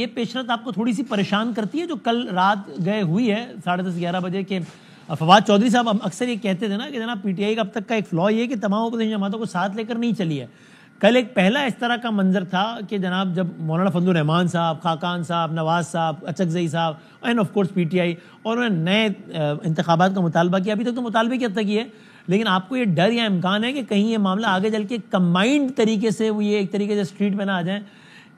یہ پیشرت آپ کو تھوڑی سی پریشان کرتی ہے جو کل رات گئے ہوئی ہے 10:30-11 بجے کے فواد چودھری صاحب اکثر یہ کہتے تھے نا کہ جناب پی ٹی آئی کا اب تک کا ایک فلا یہ ہے کہ تمام اپوزیشن جماعتوں کو ساتھ لے کر نہیں چلی ہے. کل ایک پہلا اس طرح کا منظر تھا کہ جناب جب مولانا فضل الرحمان صاحب، خاقان صاحب، نواز صاحب، اچکزئی صاحب and of course P T I اور انہوں نے نئے انتخابات کا مطالبہ کیا. ابھی تک تو مطالبے کی حد تک ہی ہے، لیکن آپ کو یہ ڈر یا امکان ہے کہ کہیں یہ معاملہ آگے چل کے کمبائنڈ طریقے سے وہ یہ ایک طریقے سے اسٹریٹ پہ نہ آ جائیں،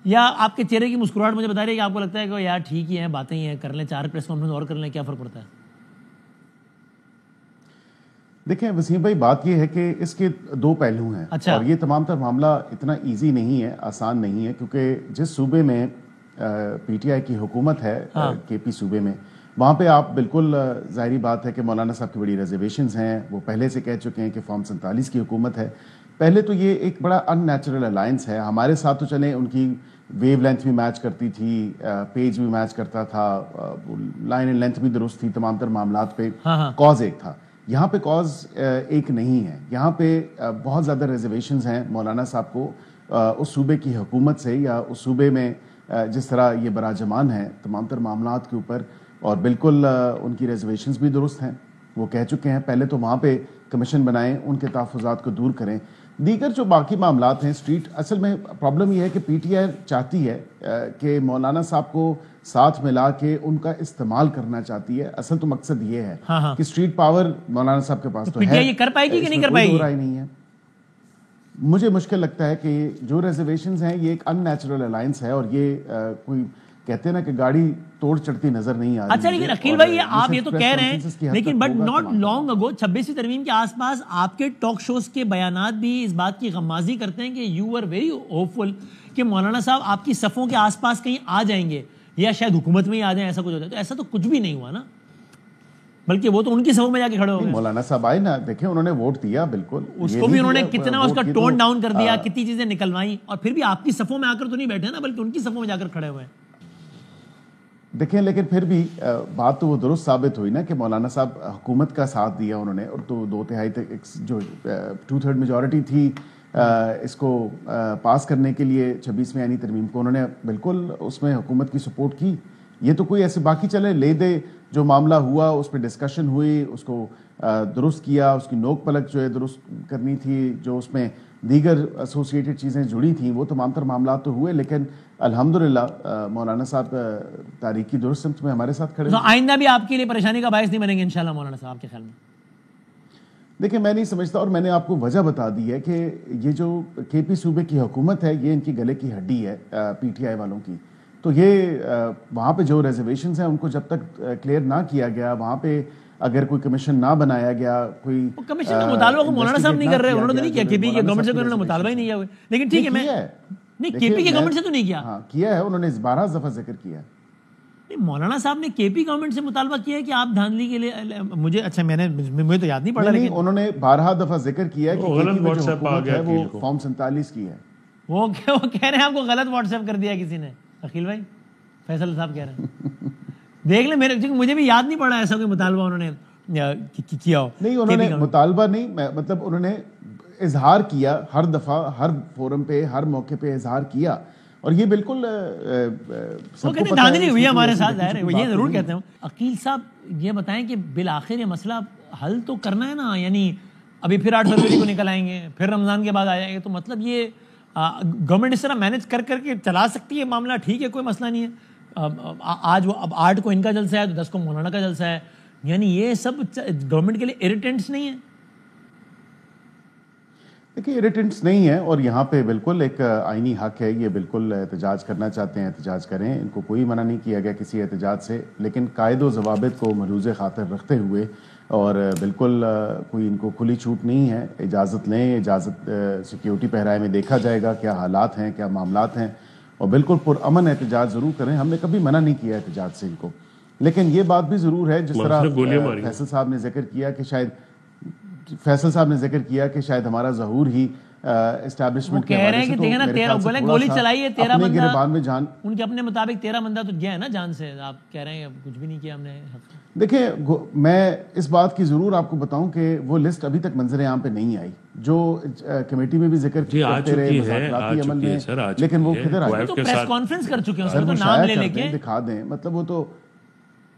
یا آپ کے چہرے کی مسکراہٹ مجھے بتا رہی ہے کہ آپ کو لگتا ہے کہ یار ٹھیک ہی ہیں، باتیں ہی ہیں، کر لیں 4 پریس کانفرنس اور کر لیں، کیا فرق پڑتا ہے؟ دیکھیں وسیم بھائی، بات یہ ہے کہ اس کے 2 پہلو ہیں. اور یہ تمام تر معاملہ اتنا ایزی نہیں ہے، آسان نہیں ہے، کیونکہ جس صوبے میں پی ٹی آئی کی حکومت ہے کے پی صوبے میں، وہاں پہ آپ بالکل ظاہری بات ہے کہ مولانا صاحب کی بڑی ریزرویشنز ہیں. وہ پہلے سے کہہ چکے ہیں کہ فارم 47 کی حکومت ہے. پہلے تو یہ ایک بڑا ان نیچرل الائنس ہے. ہمارے ساتھ تو چلیں ان کی ویو لینتھ بھی میچ کرتی تھی، پیج بھی میچ کرتا تھا، لائن اینڈ لینتھ بھی درست تھی، تمام تر معاملات پہ کاز ایک تھا. یہاں پہ کاز ایک نہیں ہے. یہاں پہ بہت زیادہ ریزرویشنز ہیں مولانا صاحب کو اس صوبے کی حکومت سے، یا اس صوبے میں جس طرح یہ براجمان ہے تمام تر معاملات کے اوپر. اور بالکل ان کی ریزرویشنز بھی درست ہیں. وہ کہہ چکے ہیں پہلے تو وہاں پہ کمیشن بنائیں، ان کے تحفظات کو دور کریں. دیگر جو باقی معاملات ہیں اسٹریٹ، اصل میں پرابلم یہ ہے کہ پی ٹی آئی چاہتی ہے کہ مولانا صاحب کو ساتھ ملا کے ان کا استعمال کرنا چاہتی ہے. اصل تو مقصد یہ ہے کہ اسٹریٹ پاور مولانا صاحب کے پاس تو ہے. یہ کر پائے گی کہ نہیں کر پائے گی؟ نہیں ہے. مجھے مشکل لگتا ہے کہ جو ریزرویشنز ہیں یہ ایک ان نیچرل الائنس ہے، اور یہ کوئی کہتے ہیں نا کہ گاڑی توڑ چڑھتی نظر نہیں آ رہی. اچھا، لیکن عقیل بھائی آپ یہ تو کہہ رہے ہیں، لیکن بٹ ناٹ لانگ اگو 26ویں ترمیم کے آس پاس آپ کے ٹاک شوز کے بیانات بھی اس بات کی غمازی کرتے ہیں کہ یو آر ویری ہوپ فل کہ مولانا صاحب آپ کی صفوں کے آس پاس کہیں آ جائیں گے، یا شاید حکومت میں ہی آ جائیں، ایسا کچھ ہو جائے. تو ایسا تو کچھ بھی نہیں ہوا نا، بلکہ وہ تو ان کی صفوں میں جا کے کھڑے ہو گئے. مولانا صاحب آئے نا، دیکھیں انہوں نے ووٹ دیا، بالکل اس کو بھی انہوں نے کتنا اس کا ٹون ڈاؤن کر دیا، کتنی چیزیں نکلوائیں، اور پھر بھی آپ کی صفوں میں آ کر تو نہیں بیٹھے نا، بلکہ ان کی صفوں میں جا کر کھڑے ہوئے ہیں. دیکھیں لیکن پھر بھی بات تو وہ درست ثابت ہوئی نا کہ مولانا صاحب حکومت کا ساتھ دیا انہوں نے، اور تو 2/3 تک جو 2/3 میجورٹی تھی اس کو پاس کرنے کے لیے 26ویں آئینی ترمیم کو، انہوں نے بالکل اس میں حکومت کی سپورٹ کی. یہ تو کوئی ایسے باقی چلے لے دے جو معاملہ ہوا، اس پہ ڈسکشن ہوئی، اس کو درست کیا، اس کی نوک پلک جو ہے درست کرنی تھی، جو اس میں دیگر ایسوسیٹڈ چیزیں جڑی تھیں، وہ تمام تر معاملات تو ہوئے. لیکن الحمدللہ مولانا صاحب تاریخ کی درست سمت میں ہمارے ساتھ کھڑے. آئندہ بھی آپ کے لیے پریشانی کا باعث نہیں بنیں گے انشاءاللہ مولانا صاحب کے خیال میں؟ دیکھیں میں نہیں سمجھتا، اور میں نے آپ کو وجہ بتا دی ہے کہ یہ جو کے پی صوبے کی حکومت ہے یہ ان کی گلے کی ہڈی ہے پی ٹی آئی والوں کی. تو یہ وہاں پہ جو ریزرویشنز ہیں ان کو جب تک کلیئر نہ کیا گیا، وہاں پہ اگر کوئی کمیشن نہ بنایا گیا، کوئی کمیشن کا مطالبہ کو مولانا صاحب نہیں کر رہے، انہوں نے نہیں کیا، کے پی کی گورنمنٹ سے انہوں نے مطالبہ ہی نہیں کیا ہوئے. لیکن ٹھیک ہے، میں نہیں کے پی کی گورنمنٹ سے تو نہیں کیا. ہاں کیا ہے، انہوں نے 12 دفعہ ذکر کیا ہے. مولانا صاحب نے کے پی گورنمنٹ سے مطالبہ کیا ہے کہ آپ دھاندلی کے لیے مجھے مجھے تو یاد نہیں پڑا، لیکن انہوں نے 12 دفعہ ذکر کیا ہے کہ حکومت ہے وہ فارم 47 کی ہے. وہ کہہ رہے ہیں آپ کو غلط واٹس ایپ کر دیا کسی نے. عقیل بھائی، فیصل صاحب کہہ رہے ہیں دیکھ لیں، مجھے بھی یاد نہیں پڑا ایسا کوئی مطالبہ انہوں نے کیا ہو. نہیں انہوں نے مطالبہ نہیں، مطلب انہوں نے اظہار کیا، ہر دفعہ ہر فورم پہ ہر موقع پہ اظہار کیا. اور یہ بالکل دھاندلی ہوئی ہے ہمارے ساتھ، ظاہر ہے وہ یہ ضرور کہتے ہیں. عقیل صاحب یہ بتائیں کہ بالآخر یہ مسئلہ حل تو کرنا ہے نا، یعنی ابھی پھر 8 فروری کو نکل آئیں گے، پھر رمضان کے بعد آ جائیں گے، تو مطلب یہ گورنمنٹ اس طرح مینج کر کے چلا سکتی ہے معاملہ. ٹھیک ہے، کوئی مسئلہ نہیں ہے. آج وہ اب 8 کو ان کا جلسہ ہے تو 10 کو مولانا کا جلسہ ہے، یعنی یہ سب گورنمنٹ کے لیے اریٹنٹس نہیں ہیں. دیکھیے اریٹنٹس نہیں ہے، اور یہاں پہ بالکل ایک آئینی حق ہے، یہ بالکل احتجاج کرنا چاہتے ہیں احتجاج کریں، ان کو کوئی منع نہیں کیا گیا کسی احتجاج سے. لیکن قاعد و ضوابط کو ملحوظ خاطر رکھتے ہوئے، اور بالکل کوئی ان کو کھلی چھوٹ نہیں ہے، اجازت لیں، اجازت سیکیورٹی پہرائے میں دیکھا جائے گا کیا حالات ہیں، کیا معاملات ہیں، اور بالکل پرامن احتجاج ضرور کریں. ہم نے کبھی منع نہیں کیا احتجاج سے ان کو. لیکن یہ بات بھی ضرور ہے، جس طرح فیصل صاحب نے ذکر کیا کہ شاید ہمارا ظہور ہی اسٹیبلشمنٹ کے حوالے سے تو گولی چلائی ہے 13 بندہ گربان میں جان ان کے اپنے مطابق 13 بندہ تو گیا ہے نا جان سے. آپ کہہ رہے ہیں کچھ بھی نہیں کیا ہم نے. دیکھیں میں اس بات کی ضرور آپ کو بتاؤں کہ وہ لسٹ ابھی تک منظر عام پہ نہیں آئی جو کمیٹی میں بھی ذکر کرتے رہے مذاکراتی عمل میں, لیکن وہ کدھر آئی؟ تو پریس کانفرنس کر چکے ہیں, اس میں تو نام لے لے کے دکھا دیں. مطلب وہ تو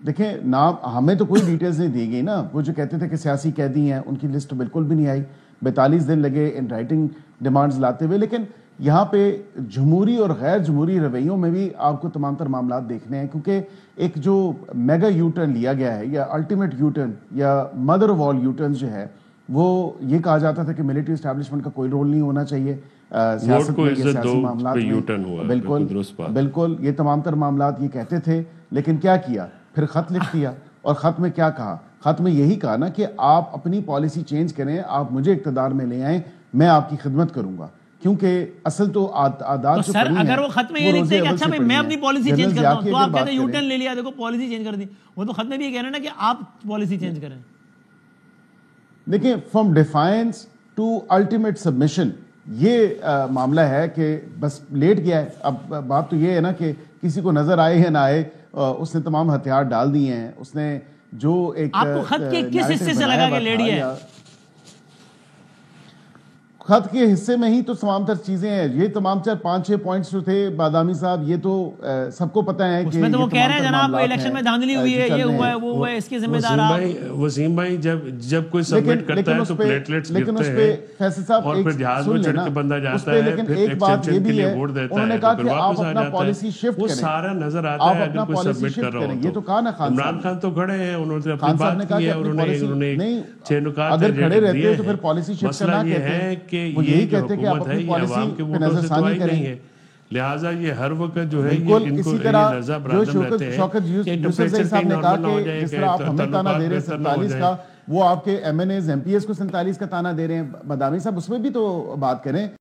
دیکھیں نام ہمیں تو کوئی ڈیٹیلز نہیں دی گئی نا. وہ جو کہتے تھے کہ سیاسی قیدی ہیں ان کی لسٹ بالکل بھی نہیں آئی. 42 دن لگے ان رائٹنگ ڈیمانڈز لاتے ہوئے. لیکن یہاں پہ جمہوری اور غیر جمہوری رویوں میں بھی آپ کو تمام تر معاملات دیکھنے ہیں, کیونکہ ایک جو میگا یو ٹرن لیا گیا ہے یا الٹیمیٹ یو ٹرن یا mother of all you turns جو ہے, وہ یہ کہا جاتا تھا کہ ملٹری اسٹیبلشمنٹ کا کوئی رول نہیں ہونا چاہیے سیاست میں, سیاسی معاملات میں. بالکل یہ تمام تر معاملات یہ کہتے تھے. لیکن کیا کیا پھر؟ خط لکھ دیا. اور خط میں کیا کہا؟ خط میں یہی کہا نا کہ آپ اپنی پالیسی چینج کریں, آپ مجھے اقتدار میں لے آئیں, میں آپ کی خدمت کروں گا. کیونکہ اصل تو عادات سر اگر وہ خط میں یہ لکھتے ہیں کہ اچھا میں اپنی پالیسی چینج کرتا ہوں, تو آپ کہتے ہیں یو ٹرن لے لیا, دیکھو پالیسی چینج کر دی. وہ تو خط میں بھی یہ کہہ رہے ہیں نا کہ آپ پالیسی چینج کریں. دیکھیں from defiance to ultimate submission یہ معاملہ ہے کہ بس لیٹ گیا ہے. اب بات تو یہ ہے نا کہ کسی کو نظر آئے یا نہ آئے, اس نے تمام ہتھیار ڈال دیے ہیں. اس نے جو ایک آپ کو خط کے کس حصے سے لگا کہ لیٹ گیا ہے؟ خط کے حصے میں ہی تو تمام تر چیزیں ہیں. یہ تمام تر 5-6 پوائنٹس جو تھے بادامی صاحب, یہ تو سب کو پتہ ہے کہ اس میں تو وہ کہہ رہے ہیں جناب الیکشن میں دھاندلی ہوئی ہے, یہ ہوا ہے, وہ ہوا ہے, اس کے ذمہ دار آپ. وسیم بھائی جب کوئی سبمٹ کرتا ہے تو پلیٹلیٹس گرتے ہیں اور پھر جہاز میں چڑھ کے بندہ جاتا ہے, پھر ایکسٹینشن کے لیے ووٹ دیتا ہے, پھر واپس آ جاتا ہے. وہ سارا نظر آتا ہے اگر کوئی سبمٹ کر رہا ہو تو. عمران خان تو کھڑے ہیں, انہوں نے اپنی بات کی ہے, انہوں نے 6 نکات دیے ہیں. مسئلہ یہ ہے کہ یہ جو حکومت ہے یہ عوام کے ووٹوں سے تو آئی نہیں ہے, لہٰذا یہ ہر وقت جو ہے یہ ان کو لرزہ برادم رہتے ہیں کہ ٹمپریچر کہیں نارمل نہ ہو جائے, کہ تعلقات بہتر نہ ہو جائیں. وہ آپ کے M N As M P S کو 47 کا تانا دے رہے ہیں. بادامی صاحب اس میں بھی تو بات کریں.